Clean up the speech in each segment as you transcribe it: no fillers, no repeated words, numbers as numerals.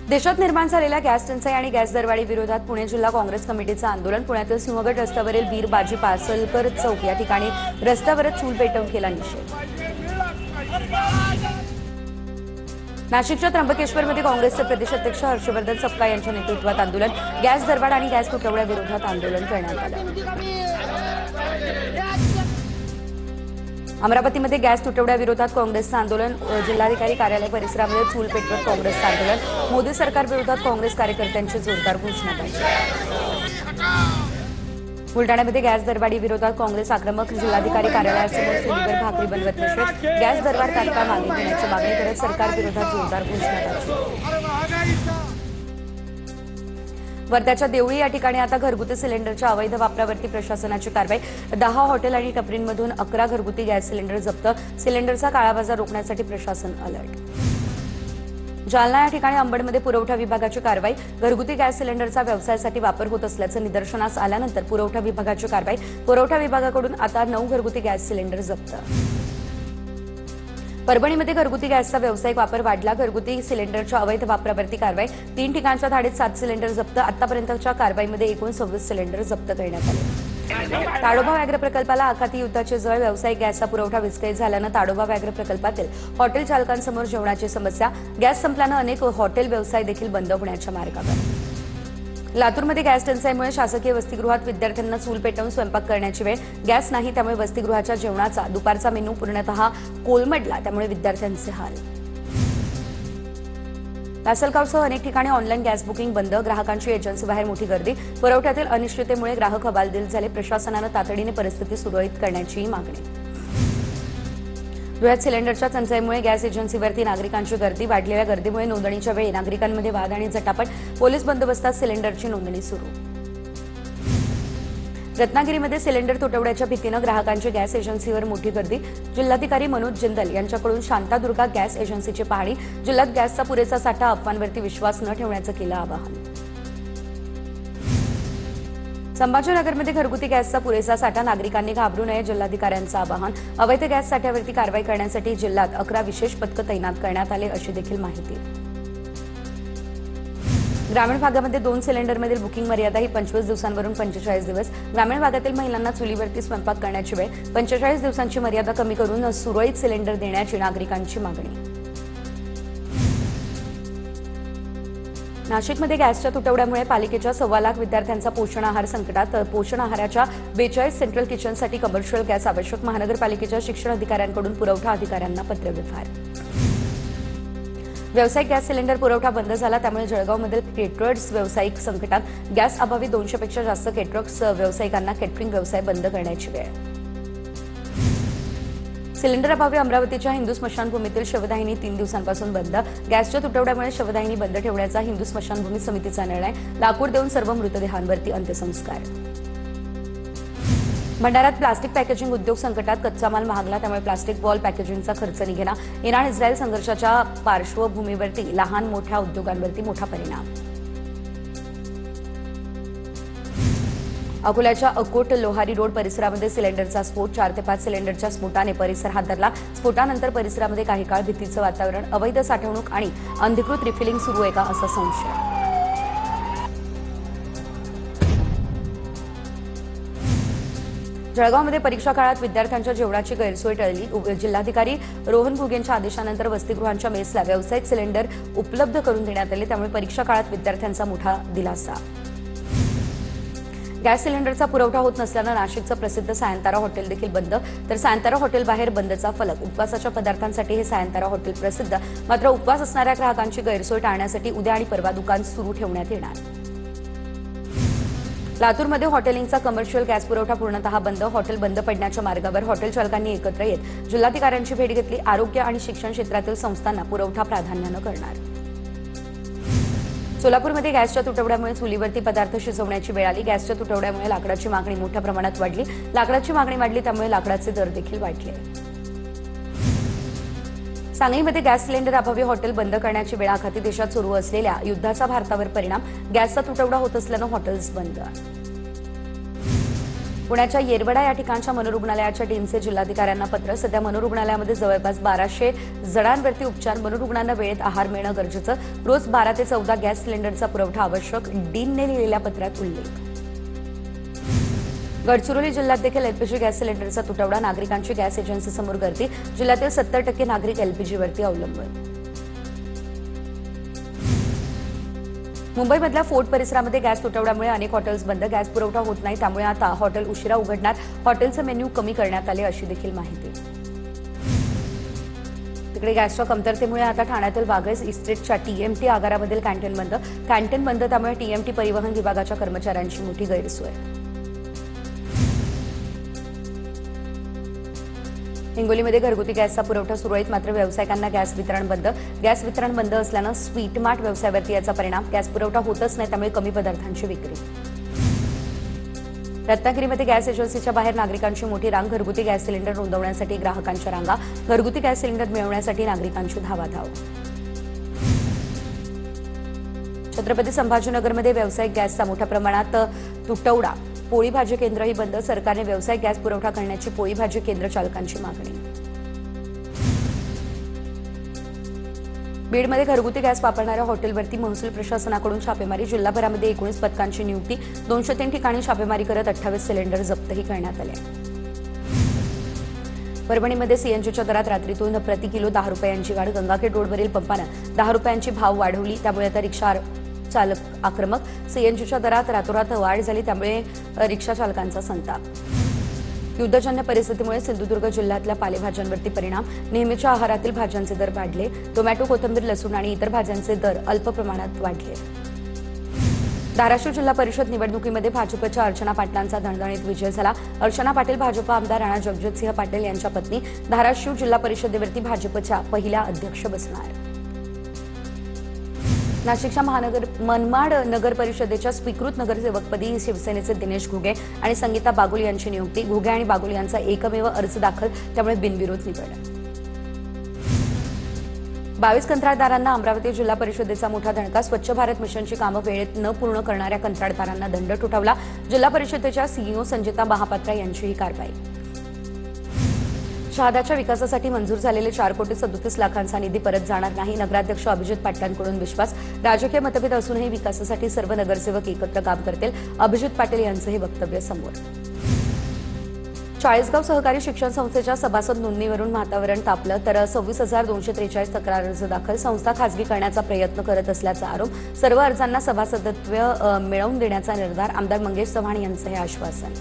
देशात निर्माण झालेल्या गॅस टंचाई आणि गॅस दरवाढी विरोधात पुणे जिल्हा काँग्रेस कमिटीचं आंदोलन। पुण्यातील सिंहगड रस्त्यावरील वीर बाजी पासलकर चौक या ठिकाणी रस्त्यावरच चूल पेटवून केला निषेध। नाशिकच्या त्र्यंबकेश्वरमध्ये काँग्रेसचे प्रदेश अध्यक्ष हर्षवर्धन सपकाळ यांच्या नेतृत्वात आंदोलन। गॅस दरवाढ आणि गॅस तुटवड्याविरोधात आंदोलन करण्यात आलं। अमरावतीमध्ये गॅस तुटवड्याविरोधात काँग्रेसचं आंदोलन। जिल्हाधिकारी कार्यालय परिसरामध्ये चूल पेटवत काँग्रेसचं आंदोलन। मोदी सरकारविरोधात काँग्रेस कार्यकर्त्यांची जोरदार घोषणाबाजी। बुलढाण्यामध्ये गॅस दरवाढी विरोधात काँग्रेस आक्रमक। जिल्हाधिकारी कार्यालयासमोर चुलीवर भाकरी बनवत निषेध। गॅस दरवाढ तात्काळ मागे घेण्याची मागणी करत सरकारविरोधात जोरदार घोषणाबाजी। वर्ध्याच्या देवळी या ठिकाणी आता घरगुती सिलेंडरच्या अवैध वापरावरती प्रशासनाची कारवाई। 10 हॉटेल आणि टपरींमधून 11 घरगुती गॅस सिलेंडर जप्त। सिलेंडरचा काळाबाजार रोखण्यासाठी प्रशासन अलर्ट। जालना या ठिकाणी अंबडमध्ये पुरवठा विभागाची कारवाई। घरगुती गॅस सिलेंडरचा व्यवसायासाठी वापर होत असल्याचं निदर्शनास आल्यानंतर पुरवठा विभागाची कारवाई। पुरवठा विभागाकडून आता 9 घरगुती गॅस सिलेंडर जप्त। परभणीमध्ये घरगुती गॅसचा व्यावसायिक वापर वाढला। घरगुती सिलेंडरच्या अवैध वापरावरती कारवाई। 3 ठिकाणच्या धाडीत 7 सिलेंडर जप्त। आतापर्यंतच्या कारवाईमध्ये एकूण 26 सिलेंडर जप्त करण्यात आले। ताडोबा व्याघ्र प्रकल्पाला आखाती युद्धाची झळ। व्यावसायिक गॅसचा पुरवठा विस्कळीत झाल्यानं ताडोबा व्याघ्र प्रकल्पातील हॉटेल चालकांसमोर जेवणाची समस्या। गॅस संपल्यानं अनेक हॉटेल व्यवसाय देखील बंद होण्याच्या मार्गावर। लातूरमध्ये गॅस टंचाईमुळे शासकीय वसतिगृहात विद्यार्थ्यांना चूल पेटवून स्वयंपाक करण्याची वेळ। गॅस नाही त्यामुळे वसतिगृहाच्या जेवणाचा दुपारचा मेनू पूर्णतः कोलमडला, त्यामुळे विद्यार्थ्यांचे हाल। लासलगावसह अनेक ठिकाणी ऑनलाईन गॅस बुकिंग बंद। ग्राहकांची एजन्सीबाहेर मोठी गर्दी। पुरवठ्यातील अनिश्चिततेमुळे ग्राहक हवालदिल झाले। प्रशासनानं तातडीने परिस्थिती सुरळीत करण्याची मागणी। धुळ्यात सिलेंडरच्या टंचाईमुळे गॅस एजन्सीवरती नागरिकांची गर्दी। वाढलेल्या गर्दीमुळे नोंदणीच्या वेळी नागरिकांमध्ये वाद आणि झटापट। पोलीस बंदोबस्तात सिलेंडरची नोंदणी सुरू। रत्नागिरीमध्ये सिलेंडर तुटवड्याच्या भीतीनं ग्राहकांची गॅस एजन्सीवर मोठी गर्दी। जिल्हाधिकारी मनोज जिंदल यांच्याकडून शांतादुर्गा गॅस एजन्सीची पाहणी। जिल्ह्यात गॅसचा पुरेसा साठा, अफवांवरती विश्वास न ठेवण्याचं केलं आवाहन। संभाजीनगरमध्ये घरगुती गॅसचा पुरेसा साठा, नागरिकांनी घाबरू नये, जिल्हाधिकाऱ्यांचं आवाहन। अवैध गॅस साठ्यावरती कारवाई करण्यासाठी जिल्ह्यात 11 विशेष पथकं तैनात करण्यात आले, अशी देखील माहिती। ग्रामीण भागामध्ये 2 सिलेंडरमधील बुकिंग मर्यादा ही 25 दिवसांवरून 45 दिवस। ग्रामीण भागातील महिलांना चुलीवरती स्वयंपाक करण्याची वेळ। 45 दिवसांची मर्यादा कमी करून सुरळीत सिलेंडर देण्याची नागरिकांची मागणी। नाशिकमध्ये गॅसच्या तुटवड्यामुळे पालिकेच्या 1.25 लाख विद्यार्थ्यांचा पोषण आहार संकटात। पोषण आहाराच्या 42 सेंट्रल किचनसाठी कमर्शियल गॅस आवश्यक। महानगरपालिकेच्या शिक्षण अधिकाऱ्यांकडून पुरवठा अधिकाऱ्यांना पत्रव्यवहार। व्यावसायिक गॅस सिलेंडर पुरवठा बंद झाला, त्यामुळे जळगावमधील केटरर्स व्यावसायिक संकटात। गॅस अभावी 200 पेक्षा जास्त केटरर्स व्यावसायिकांना केटरिंग व्यवसाय बंद करण्याची वेळ। सिलेंडर अभावी अमरावतीच्या हिंदू स्मशानभूमीतील शवदाहिनी 3 दिवसांपासून बंद। गॅसच्या तुटवड्यामुळे शवदाहिनी बंद ठेवण्याचा हिंदू स्मशानभूमी समितीचा निर्णय। लाकूड देऊन सर्व मृतदेहांवरती अंत्यसंस्कार। भंडाऱ्यात प्लास्टिक पॅकेजिंग उद्योग संकटात। कच्चा माल महागला, त्यामुळे प्लास्टिक बॉल पॅकेजिंगचा खर्च निघेना। इराण इस्रायल संघर्षाच्या पार्श्वभूमीवरती लहान मोठ्या उद्योगांवरती मोठा परिणाम। अकोल्याच्या अकोट लोहारी रोड परिसरामध्ये सिलेंडरचा स्फोट। 4 ते 5 सिलेंडरच्या स्फोटाने परिसर हादरला। स्फोटानंतर परिसरामध्ये काही काळ भीतीचं वातावरण। अवैध साठवणूक आणि अनधिकृत रिफिलिंग सुरू आहे का, असा संशय। जळगावमध्ये परीक्षा काळात विद्यार्थ्यांच्या जेवणाची गैरसोय टळली। जिल्हाधिकारी रोहन घुगेंच्या आदेशानंतर वसतिगृहांच्या मेसला व्यावसायिक सिलेंडर उपलब्ध करून देण्यात आले, त्यामुळे परीक्षा काळात विद्यार्थ्यांचा मोठा दिलासा। गॅस सिलेंडरचा पुरवठा होत नसल्यानं नाशिकचं प्रसिद्ध सायंतारा हॉटेल देखील बंद। तर सायंतारा हॉटेल बाहेर बंदचा फलक। उपवासाच्या पदार्थांसाठी हे सायंतारा हॉटेल प्रसिद्ध, मात्र उपवास असणाऱ्या ग्राहकांची गैरसोय टाळण्यासाठी उद्या आणि परवा दुकान सुरू ठेवण्यात येणार। लातूरमध्ये हॉटेलिंगचा कमर्शियल गॅस पुरवठा पूर्णतः बंद। हॉटेल बंद पडण्याच्या मार्गावर हॉटेल चालकांनी एकत्र येत जिल्हाधिकाऱ्यांची भेट घेतली। आरोग्य आणि शिक्षण क्षेत्रातील संस्थांना पुरवठा प्राधान्यानं करणार। सोलापूरमध्ये गॅसच्या तुटवड्यामुळे चुलीवरती पदार्थ शिजवण्याची वेळ आली। गॅसच्या तुटवड्यामुळे लाकडाची मागणी मोठ्या प्रमाणात वाढली। लाकडाची मागणी वाढली, त्यामुळे लाकडाचे दर देखील वाढले। सांगलीमध्ये गॅस सिलेंडर अभावी हॉटेल बंद करण्याची वेळ आखाती। देशात सुरू असलेल्या युद्धाचा भारतावर परिणाम। गॅसचा तुटवडा होत असल्यानं हॉटेल्स बंद। पुण्याच्या येरवडा या ठिकाणच्या मनोरुग्णालयाच्या टीमचे जिल्हाधिकाऱ्यांना पत्र. सध्या मनोरुग्णालयामध्ये जवळपास 1200 जणांवरती उपचार. मनोरुग्णांना वेळेत आहार मिळणं गरजेचं. रोज 12 ते 14 गॅस सिलेंडरचा पुरवठा आवश्यक. डीनने लिहिलेल्या पत्रात उल्लेख. गडचिरोली जिल्ह्यात देखील एलपीजी गॅस सिलेंडरचा तुटवडा. नागरिकांची गॅस एजन्सीसमोर गर्दी. जिल्ह्यातील 70% नागरिक एलपीजीवरती अवलंबून. मुंबईमधल्या फोर्ट परिसरामध्ये गॅस तुटवड्यामुळे अनेक हॉटेल्स बंद. गॅस पुरवठा होत नाही, त्यामुळे आता हॉटेल उशिरा उघडणार. हॉटेलचे मेन्यू कमी करण्यात आले, अशी देखील माहिती. तिकडे गॅसच्या कमतरतेमुळे आता ठाण्यातील वाघेस इस्टेटच्या टीएमटी आगारामधील कॅन्टीन बंद. कॅन्टीन बंद, त्यामुळे टीएमटी परिवहन विभागाच्या कर्मचाऱ्यांची मोठी गैरसोय. हिंगोलीमध्ये घरगुती गॅसचा पुरवठा सुरळीत, मात्र व्यावसायिकांना गॅस वितरण बंद. गॅस वितरण बंद असल्यानं स्वीट मार्ट व्यवसायावरती याचा परिणाम. गॅस पुरवठा होतच नाही, त्यामुळे कमी पदार्थांची विक्री. रत्नागिरीमध्ये गॅस एजन्सीच्या बाहेर नागरिकांची मोठी रांग. घरगुती गॅस सिलेंडर नोंदवण्यासाठी ग्राहकांच्या रांगा. घरगुती गॅस सिलेंडर मिळवण्यासाठी नागरिकांची धावाधाव. छत्रपती संभाजीनगरमध्ये व्यावसायिक गॅसचा मोठ्या प्रमाणात तुटवडा. पोळी भाजी केंद्रही बंद. सरकारने व्यावसायिक गॅस पुरवठा करण्याची पोळी भाजी केंद्र चालकांची मागणी. बीडमध्ये घरगुती गॅस वापरणाऱ्या हॉटेलवरती महसूल प्रशासनाकडून छापेमारी. जिल्हाभरामध्ये 19 पथकांची नियुक्ती. 203 ठिकाणी छापेमारी करत 28 सिलेंडर जप्तही करण्यात आले. परभणीमध्ये सीएनजीच्या दरात रात्रीतून प्रति किलो 10 रुपयांची वाढ. गंगाखेड रोडवरील पंपानं 10 रुपयांची भाव वाढवली, त्यामुळे आता रिक्षा चालक आक्रमक. सीएनजीच्या दरात रातोरात वाढ झाली, त्यामुळे रिक्षा चालकांचा संताप. युद्धजन्य परिस्थितीमुळे सिंधुदुर्ग जिल्ह्यातल्या पालेभाज्यांवरती परिणाम. नेहमीच्या आहारातील भाज्यांचे दर वाढले. टोमॅटो, कोथिंबीर, लसूण आणि इतर भाज्यांचे दर अल्प प्रमाणात वाढले. धाराशिव जिल्हा परिषद निवडणुकीमध्ये भाजपच्या अर्चना पाटलांचा दणदणीत विजय झाला. अर्चना पाटील भाजप आमदार राणा जगजितसिंह पाटील यांच्या पत्नी. धाराशिव जिल्हा परिषदेवरती भाजपच्या पहिल्या अध्यक्ष बसणार. नाशिकच्या मनमाड नगर परिषदेच्या स्वीकृत नगरसेवकपदी शिवसेनेचे दिनेश घुगे आणि संगीता बागुल यांची नियुक्ती. घुगे आणि बागुल यांचा एकमेव अर्ज दाखल, त्यामुळे बिनविरोध निवड. 22 कंत्राटदारांना अमरावती जिल्हा परिषदेचा मोठा धडका. स्वच्छ भारत मिशनची कामं वेळेत न पूर्ण करणाऱ्या कंत्राटदारांना दंड ठोठावला. जिल्हा परिषदेच्या सीईओ संजिता महापात्रा यांची ही कारवाई. शहादाच्या विकासासाठी मंजूर झालेले 4,37,00,000 निधी परत जाणार नाही. नगराध्यक्ष अभिजित पाटलांकडून विश्वास. राजकीय मतभेद असूनही विकासासाठी सर्व नगरसेवक एकत्र काम करतील. अभिजित पाटील यांचं हे वक्तव्य समोर. चाळीसगाव सहकारी शिक्षण संस्थेच्या सभासद नोंदणीवरून वातावरण तापलं, तर 26,243 तक्रार अर्ज दाखल. संस्था खासगी करण्याचा प्रयत्न करत असल्याचा आरोप. सर्व अर्जांना सभासदत्व मिळवून देण्याचा निर्धार. आमदार मंगेश चव्हाण यांचं हे आश्वासन.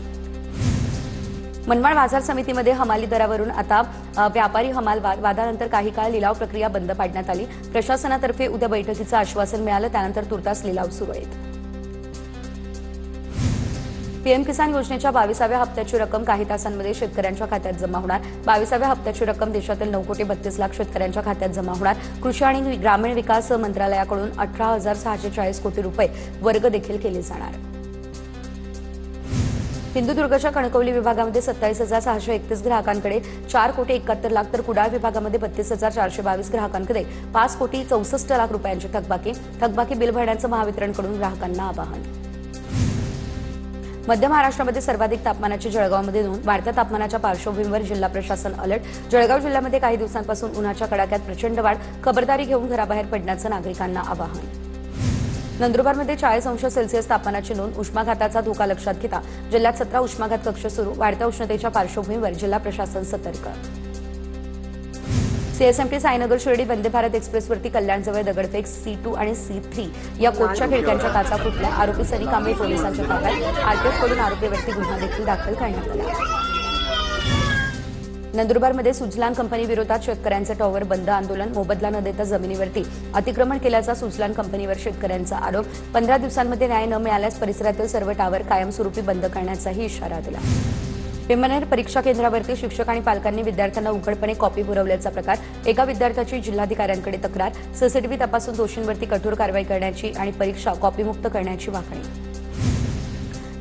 मनमाड बाजार समितीमध्ये हमाली दरावरून आता व्यापारी हमाल वादानंतर काही काळ लिलाव प्रक्रिया बंद पाडण्यात आली. प्रशासनातर्फे उद्या बैठकीचं आश्वासन मिळालं, त्यानंतर तुर्तास लिलाव सुरळीत. पीएम किसान योजनेच्या 22व्या हप्त्याची रक्कम काही तासांमध्ये शेतकऱ्यांच्या खात्यात जमा होणार. 22व्या हप्त्याची रक्कम देशातील 9,32,00,000 शेतकऱ्यांच्या खात्यात जमा होणार. कृषी आणि ग्रामीण विकास मंत्रालयाकडून 18,640 कोटी रुपये वर्ग देखील केले जाणार. सिंधुदुर्गच्या कणकवली विभागामध्ये 27,631 ग्राहकांकडे 4,71,00,000 तर कुडाळ विभागामध्ये 32,422 ग्राहकांकडे 5,64,00,000 रुपयांची थकबाकी बिल भरण्याचं महावितरणकडून ग्राहकांना आवाहन. मध्य महाराष्ट्रामध्ये सर्वाधिक तापमानाची जळगावमध्ये नोंद. वाढत्या तापमानाच्या पार्श्वभूमीवर जिल्हा प्रशासन अलर्ट. जळगाव जिल्ह्यामध्ये काही दिवसांपासून उन्हाच्या कडाक्यात प्रचंड वाढ. खबरदारी घेऊन घराबाहेर पडण्याचं नागरिकांना आवाहन. नंदुरबारमध्ये 40 अंश सेल्सिअस तापमानाची नोंद. उष्माघाताचा धोका लक्षात घेता जिल्ह्यात 17 उष्माघात कक्ष सुरू. वाढत्या उष्णतेच्या पार्श्वभूमीवर जिल्हा प्रशासन सतर्क. सीएसएमटी साईनगर शिर्डी वंदे भारत एक्सप्रेसवरती कल्याणजवळ दगडफेक. C2 आणि C3 या कोचच्या खिडक्यांच्या काचा फुटल्या. आरोपी सनी कांबळे पोलिसांच्या ताब्यात. आरटीएफकडून आरोपीवरती गुन्हा देखील दाखल करण्यात आला. नंदुरबारमध्ये सुजलान कंपनी विरोधात शेतकऱ्यांचे टॉवर बंद आंदोलन. मोबदला न देता जमिनीवरती अतिक्रमण केल्याचा सुजलान कंपनीवर शेतकऱ्यांचा आरोप. 15 दिवसांमध्ये न्याय न मिळाल्यास परिसरातील सर्व टॉवर कायमस्वरूपी बंद करण्याचाही इशारा दिला. पिंपनेर परीक्षा केंद्रावरती शिक्षक आणि पालकांनी विद्यार्थ्यांना उघडपणे कॉपी पुरवल्याचा प्रकार. एका विद्यार्थ्याची जिल्हाधिकाऱ्यांकडे तक्रार. सीसीटीव्ही तपासून दोषींवरती कठोर कारवाई करण्याची आणि परीक्षा कॉपीमुक्त करण्याची मागणी.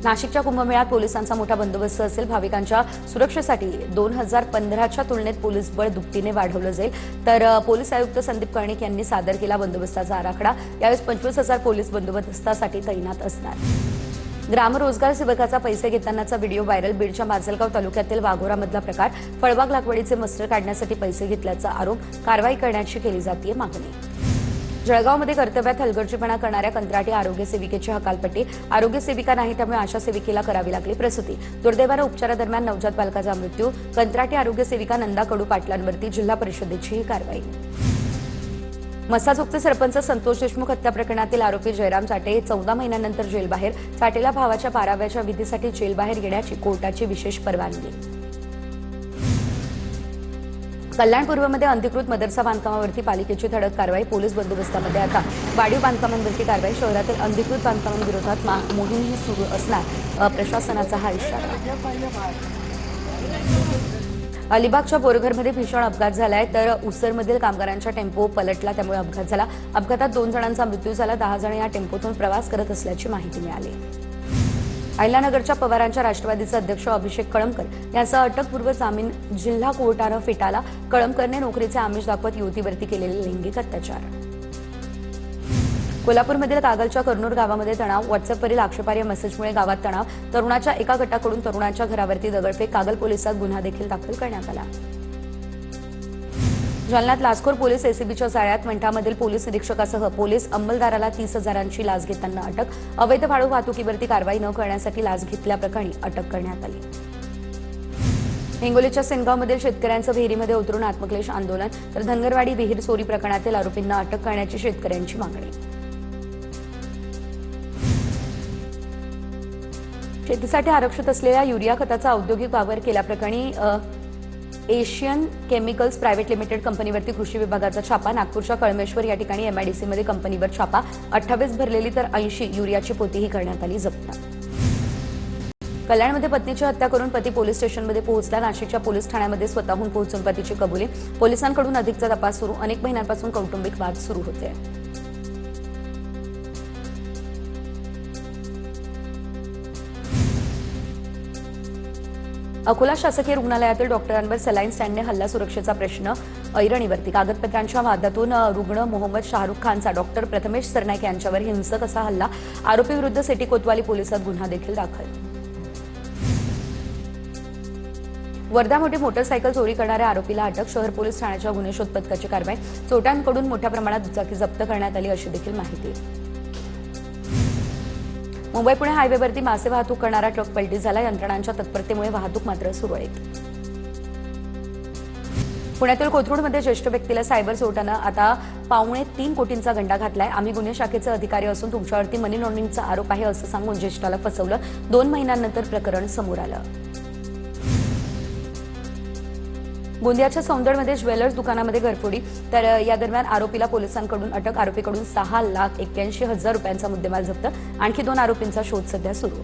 नाशिकच्या कुंभमेळ्यात पोलिसांचा मोठा बंदोबस्त असेल. भाविकांच्या सुरक्षेसाठी 2015च्या तुलनेत पोलीस बळ दुपटीने वाढवलं जाईल. तर पोलीस आयुक्त संदीप कर्णिक यांनी सादर केला बंदोबस्ताचा आराखडा. यावेळी 25,000 पोलीस बंदोबस्तासाठी तैनात असणार. ग्रामरोजगार सेवकाचा पैसे घेतानाचा व्हिडिओ व्हायरल. बीडच्या माजलगाव तालुक्यातील वाघोरामधला प्रकार. फळबाग लागवडीचे मस्टर काढण्यासाठी पैसे घेतल्याचा आरोप. कारवाई करण्याची केली जातीय मागणी. जळगावमध्ये कर्तव्यात हलगर्जीपणा करणाऱ्या कंत्राटी आरोग्य सेविकेची हकालपट्टी. आरोग्य सेविका नाही त्यामुळे आशा सेविकेला करावी लागली प्रसूती. दुर्दैवानं उपचारादरम्यान नवजात बालकाचा मृत्यू. कंत्राटी आरोग्य सेविका नंदा कडू पाटलांवरती जिल्हा परिषदेची ही कारवाई. मसाजोगचे सरपंच संतोष देशमुख हत्या प्रकरणातील आरोपी जयराम चाटे 14 महिन्यानंतर जेलबाहेर. चाटेला भावाच्या 12व्याच्या विधीसाठी जेलबाहेर येण्याची कोर्टाची विशेष परवानगी. कल्याण पूर्वमध्ये अनधिकृत मदरसा बांधकामावरती पालिकेची धडक कारवाई. पोलीस बंदोबस्तामध्ये आता वाढीव बांधकामांवरती कारवाई. शहरातील अनधिकृत बांधकामांविरोधात मोहीमही सुरू असणार प्रशासनाचा हा इशारा. अलिबागच्या बोरघरमध्ये भीषण अपघात झालाय तर उसरमधील कामगारांच्या टेम्पो पलटला त्यामुळे अपघात झाला. अपघातात 2 जणांचा मृत्यू झाला. 10 जण या टेम्पोतून प्रवास करत असल्याची माहिती मिळाली. अहिल्यानगरच्या पवारांच्या राष्ट्रवादीचे अध्यक्ष अभिषेक कळमकर यांचा अटकपूर्व जामीन जिल्हा कोर्टानं फेटाळला. कळमकरने नोकरीचे आमिष दाखवत युवतीवरती केलेले लैंगिक अत्याचार. कोल्हापूरमधील कागलच्या कर्नूर गावामध्ये तणाव. व्हॉट्सअपवरील आक्षेपार्ह मेसेजमुळे गावात तणाव. तरुणाच्या एका गटाकडून तरुणाच्या घरावरती दगडफेक. कागल पोलिसात गुन्हा देखील दाखल करण्यात आला. जालन्यात लाचखोर पोलीस एसीबीच्या जाळ्यात. मंठामधील पोलीस निरीक्षकासह पोलीस अंमलदाराला 30,000ची लाच घेताना अटक. अवैध वाळू वाहतुकीवरती कारवाई न करण्यासाठी लाच घेतल्याप्रकरणी अटक करण्यात आली. हिंगोलीच्या सेनगावमधील शेतकऱ्यांचं विहिरीमध्ये उतरून आत्मक्लेश आंदोलन. तर धनगरवाडी विहीर चोरी प्रकरणातील आरोपींना अटक करण्याची शेतकऱ्यांची मागणी. शेतीसाठी आरक्षित असलेल्या युरिया खताचा औद्योगिक वापर केल्याप्रकरणी एशियन केमिकल्स प्रायव्हेट लिमिटेड कंपनीवरती कृषी विभागाचा छापा. नागपूरच्या कळमेश्वर या ठिकाणी एमआयडीसीमध्ये कंपनीवर छापा. 28 भरलेली तर 80 युरियाची पोतीही करण्यात आली जप्त. कल्याणमध्ये पत्नीची हत्या करून पती पोलीस स्टेशनमध्ये पोहोचला. नाशिकच्या पोलीस ठाण्यामध्ये स्वतःहून पोहोचून पतीची कबुली. पोलिसांकडून अधिकचा तपास सुरू. अनेक महिन्यांपासून कौटुंबिक वाद सुरू होते. अकोला शासकीय रुग्णालयातील डॉक्टरांवर सलाईन स्टँडने हल्ला. सुरक्षेचा प्रश्न ऐरणीवरती. कागदपत्रांच्या वादातून रुग्ण मोहम्मद शाहरुख खानचा डॉक्टर प्रथमेश सरनाईक यांच्यावर हिंसक असा हल्ला. आरोपीविरुद्ध सिटी कोतवाली पोलिसात गुन्हा देखील दाखल. वर्ध्यामध्ये मोटरसायकल चोरी करणाऱ्या आरोपीला अटक. शहर पोलीस ठाण्याच्या गुन्हे शोध पथकाची कारवाई. चोरट्यांकडून मोठ्या प्रमाणात दुचाकी जप्त करण्यात आली अशी देखील माहिती. मुंबई पुणे हायवेवरती मासे वाहतूक करणारा ट्रक पलटी झाला. यंत्रणांच्या तत्परतेमुळे वाहतूक मात्र सुरळीत. पुण्यातील कोथरूडमध्ये ज्येष्ठ व्यक्तीला सायबर चोरट्यानं आता 2.25 कोटींचा गंडा घातलाय. आम्ही गुन्हे शाखेचे अधिकारी असून तुमच्यावरती मनी लॉन्ड्रिंगचा आरोप आहे असं सांगून ज्येष्ठाला फसवलं. 2 महिन्यांनंतर प्रकरण समोर आलं. गोंदियाच्या सौंदडमध्ये ज्वेलर्स दुकानामध्ये घरफोडी. तर या दरम्यान आरोपीला पोलिसांकडून अटक. आरोपीकडून 6,81,000 रुपयांचा मुद्देमाल जप्त. आणखी 2 आरोपींचा शोध सध्या सुरू.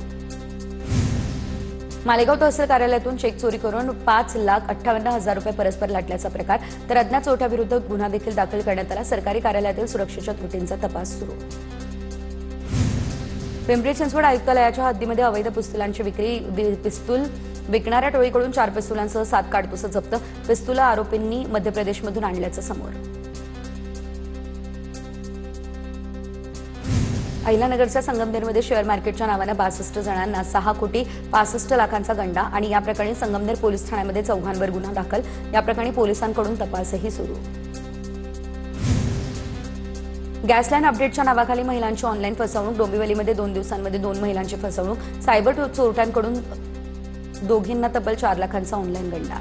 मालेगाव तहसील कार्यालयातून चेक चोरी करून 5,58,000 रुपये परस्पर लाटल्याचा प्रकार. तर अज्ञात चोरट्याविरुद्ध गुन्हा देखील दाखल करण्यात आला. सरकारी कार्यालयातील सुरक्षेच्या त्रुटींचा तपास सुरू. पिंपरी चिंचवड आयुक्तालयाच्या हद्दीमध्ये अवैध पिस्तुलांची विक्री. पिस्तूल विकणाऱ्या टोळीकडून 4 पिस्तुलांसह 7 काडतुसं जप्त. पिस्तुलं आरोपींनी मध्य प्रदेशमधून आणल्याचं समोर. अहिल्यानगरच्या संगमनेरमध्ये शेअर मार्केटच्या नावानं 62 जणांना 6,65,00,000चा गंडा. आणि या प्रकरणी संगमनेर पोलीस ठाण्यामध्ये 4 गुन्हा दाखल. या प्रकरणी पोलिसांकडून तपासही सुरू. गॅस लाईन अपडेटच्या नावाखाली महिलांची ऑनलाईन फसवणूक. डोंबिवलीमध्ये 2 दिवसांमध्ये 2 महिलांची फसवणूक. सायबर चोरट्यांकडून दोघींना तब्बल 4 लाखांचा ऑनलाईन गंडा.